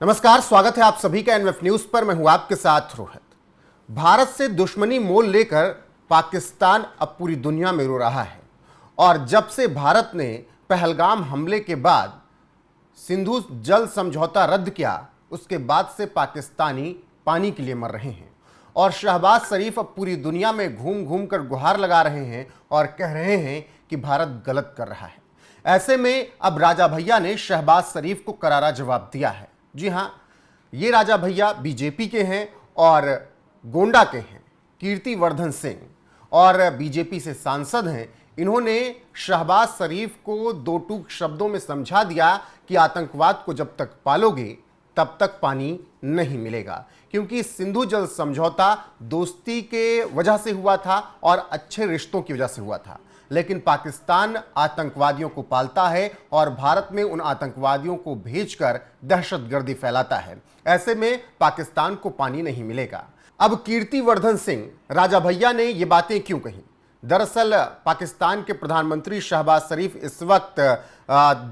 नमस्कार, स्वागत है आप सभी का एनएफ न्यूज पर। मैं हूं आपके साथ रोहित। भारत से दुश्मनी मोल लेकर पाकिस्तान अब पूरी दुनिया में रो रहा है और जब से भारत ने पहलगाम हमले के बाद सिंधु जल समझौता रद्द किया, उसके बाद से पाकिस्तानी पानी के लिए मर रहे हैं और शहबाज शरीफ अब पूरी दुनिया में घूम घूम कर गुहार लगा रहे हैं और कह रहे हैं कि भारत गलत कर रहा है। ऐसे में अब राजा भैया ने शहबाज शरीफ को करारा जवाब दिया है। जी हां, ये राजा भैया बीजेपी के हैं और गोंडा के हैं, कीर्तिवर्धन सिंह, और बीजेपी से सांसद हैं। इन्होंने शहबाज शरीफ को दो टूक शब्दों में समझा दिया कि आतंकवाद को जब तक पालोगे तब तक पानी नहीं मिलेगा, क्योंकि सिंधु जल समझौता दोस्ती के वजह से हुआ था और अच्छे रिश्तों की वजह से हुआ था, लेकिन पाकिस्तान आतंकवादियों को पालता है और भारत में उन आतंकवादियों को भेजकर दहशतगर्दी फैलाता है। ऐसे में पाकिस्तान को पानी नहीं मिलेगा। अब कीर्तिवर्धन सिंह राजा भैया ने ये बातें क्यों कही? दरअसल पाकिस्तान के प्रधानमंत्री शहबाज शरीफ इस वक्त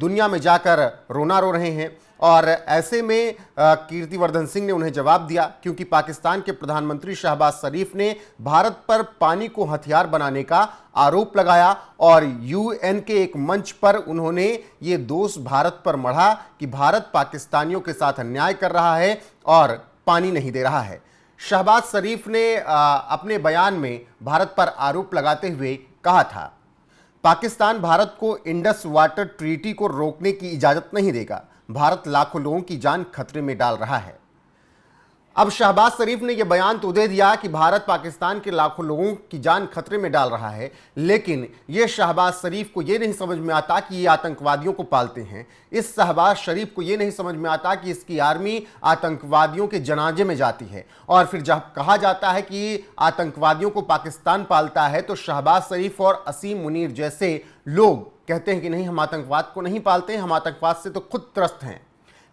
दुनिया में जाकर रोना रो रहे हैं और ऐसे में कीर्तिवर्धन सिंह ने उन्हें जवाब दिया, क्योंकि पाकिस्तान के प्रधानमंत्री शहबाज शरीफ ने भारत पर पानी को हथियार बनाने का आरोप लगाया और यूएन के एक मंच पर उन्होंने ये दोष भारत पर मढ़ा कि भारत पाकिस्तानियों के साथ अन्याय कर रहा है और पानी नहीं दे रहा है। शहबाज शरीफ ने अपने बयान में भारत पर आरोप लगाते हुए कहा था, पाकिस्तान भारत को इंडस वाटर ट्रीटी को रोकने की इजाजत नहीं देगा। भारत लाखों लोगों की जान खतरे में डाल रहा है। अब शहबाज शरीफ ने यह बयान तो दे दिया कि भारत पाकिस्तान के लाखों लोगों की जान खतरे में डाल रहा है, लेकिन यह शहबाज शरीफ को यह नहीं समझ में आता कि ये आतंकवादियों को पालते हैं। इस शहबाज शरीफ को यह नहीं समझ में आता कि इसकी आर्मी आतंकवादियों के जनाजे में जाती है और फिर जब कहा जाता है कि आतंकवादियों को पाकिस्तान पालता है तो शहबाज शरीफ और असीम मुनीर जैसे लोग कहते हैं कि नहीं, हम आतंकवाद को नहीं पालते, हम आतंकवाद से तो खुद त्रस्त हैं।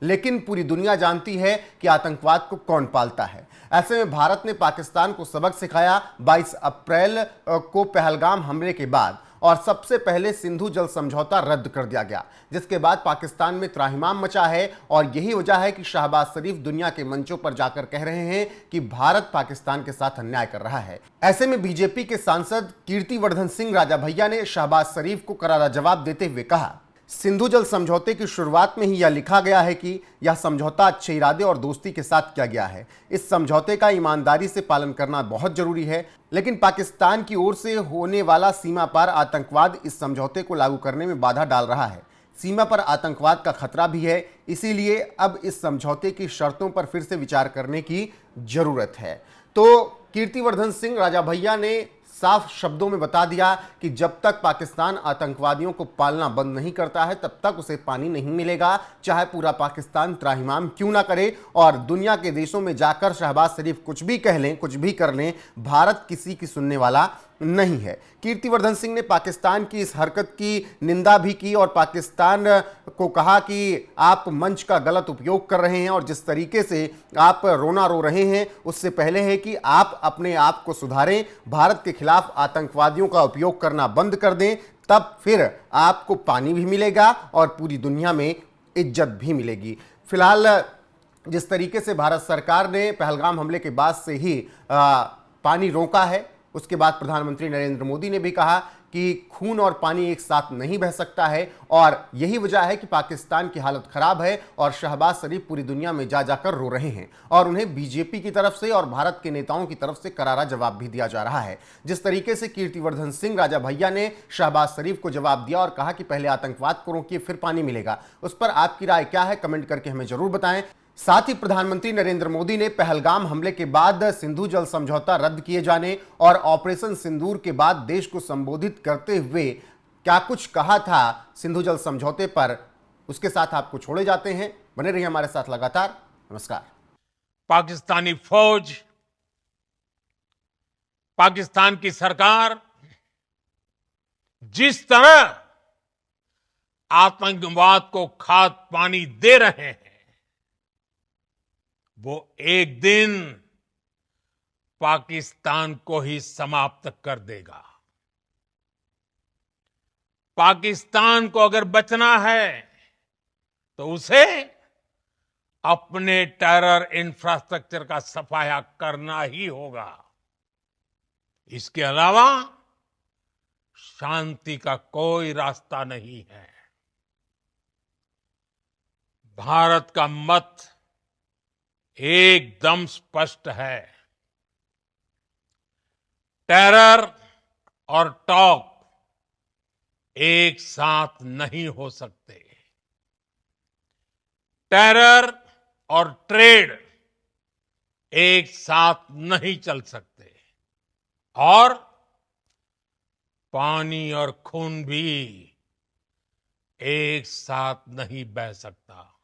लेकिन पूरी दुनिया जानती है कि आतंकवाद को कौन पालता है। ऐसे में भारत ने पाकिस्तान को सबक सिखाया 22 अप्रैल को पहलगाम हमले के बाद, और सबसे पहले सिंधु जल समझौता रद्द कर दिया गया, जिसके बाद पाकिस्तान में त्राहिमाम मचा है और यही वजह है कि शहबाज शरीफ दुनिया के मंचों पर जाकर कह रहे हैं कि भारत पाकिस्तान के साथ अन्याय कर रहा है। ऐसे में बीजेपी के सांसद कीर्तिवर्धन सिंह राजा भैया ने शहबाज शरीफ को करारा जवाब देते हुए कहा, सिंधु जल समझौते की शुरुआत में ही यह लिखा गया है कि यह समझौता अच्छे इरादे और दोस्ती के साथ किया गया है। इस समझौते का ईमानदारी से पालन करना बहुत जरूरी है, लेकिन पाकिस्तान की ओर से होने वाला सीमा पार आतंकवाद इस समझौते को लागू करने में बाधा डाल रहा है। सीमा पर आतंकवाद का खतरा भी है, इसीलिए अब इस समझौते की शर्तों पर फिर से विचार करने की जरूरत है। तो कीर्तिवर्धन सिंह राजा भैया ने साफ शब्दों में बता दिया कि जब तक पाकिस्तान आतंकवादियों को पालना बंद नहीं करता है तब तक उसे पानी नहीं मिलेगा, चाहे पूरा पाकिस्तान त्राहिमाम क्यों ना करे और दुनिया के देशों में जाकर शहबाज शरीफ कुछ भी कह लें, कुछ भी कर लें, भारत किसी की सुनने वाला नहीं है। कीर्तिवर्धन सिंह ने पाकिस्तान की इस हरकत की निंदा भी की और पाकिस्तान को कहा कि आप मंच का गलत उपयोग कर रहे हैं और जिस तरीके से आप रोना रो रहे हैं उससे पहले है कि आप अपने आप को सुधारें, भारत के खिलाफ आतंकवादियों का उपयोग करना बंद कर दें, तब फिर आपको पानी भी मिलेगा और पूरी दुनिया में इज्जत भी मिलेगी। फिलहाल जिस तरीके से भारत सरकार ने पहलगाम हमले के बाद से ही पानी रोका है, उसके बाद प्रधानमंत्री नरेंद्र मोदी ने भी कहा कि खून और पानी एक साथ नहीं बह सकता है और यही वजह है कि पाकिस्तान की हालत खराब है और शहबाज शरीफ पूरी दुनिया में जा जाकर रो रहे हैं और उन्हें बीजेपी की तरफ से और भारत के नेताओं की तरफ से करारा जवाब भी दिया जा रहा है। जिस तरीके से कीर्तिवर्धन सिंह राजा भैया ने शहबाज शरीफ को जवाब दिया और कहा कि पहले आतंकवाद को रोकिए फिर पानी मिलेगा, उस पर आपकी राय क्या है, कमेंट करके हमें जरूर बताएं। साथ ही प्रधानमंत्री नरेंद्र मोदी ने पहलगाम हमले के बाद सिंधु जल समझौता रद्द किए जाने और ऑपरेशन सिंदूर के बाद देश को संबोधित करते हुए क्या कुछ कहा था सिंधु जल समझौते पर, उसके साथ आपको छोड़े जाते हैं। बने रहिए हमारे साथ लगातार। नमस्कार। पाकिस्तानी फौज, पाकिस्तान की सरकार जिस तरह आतंकवाद को खाद पानी दे रहे हैं, वो एक दिन पाकिस्तान को ही समाप्त कर देगा। पाकिस्तान को अगर बचना है तो उसे अपने टेरर इंफ्रास्ट्रक्चर का सफाया करना ही होगा। इसके अलावा शांति का कोई रास्ता नहीं है। भारत का मत एकदम स्पष्ट है। टेरर और टॉक एक साथ नहीं हो सकते। टेरर और ट्रेड एक साथ नहीं चल सकते। और पानी और खून भी एक साथ नहीं बह सकता।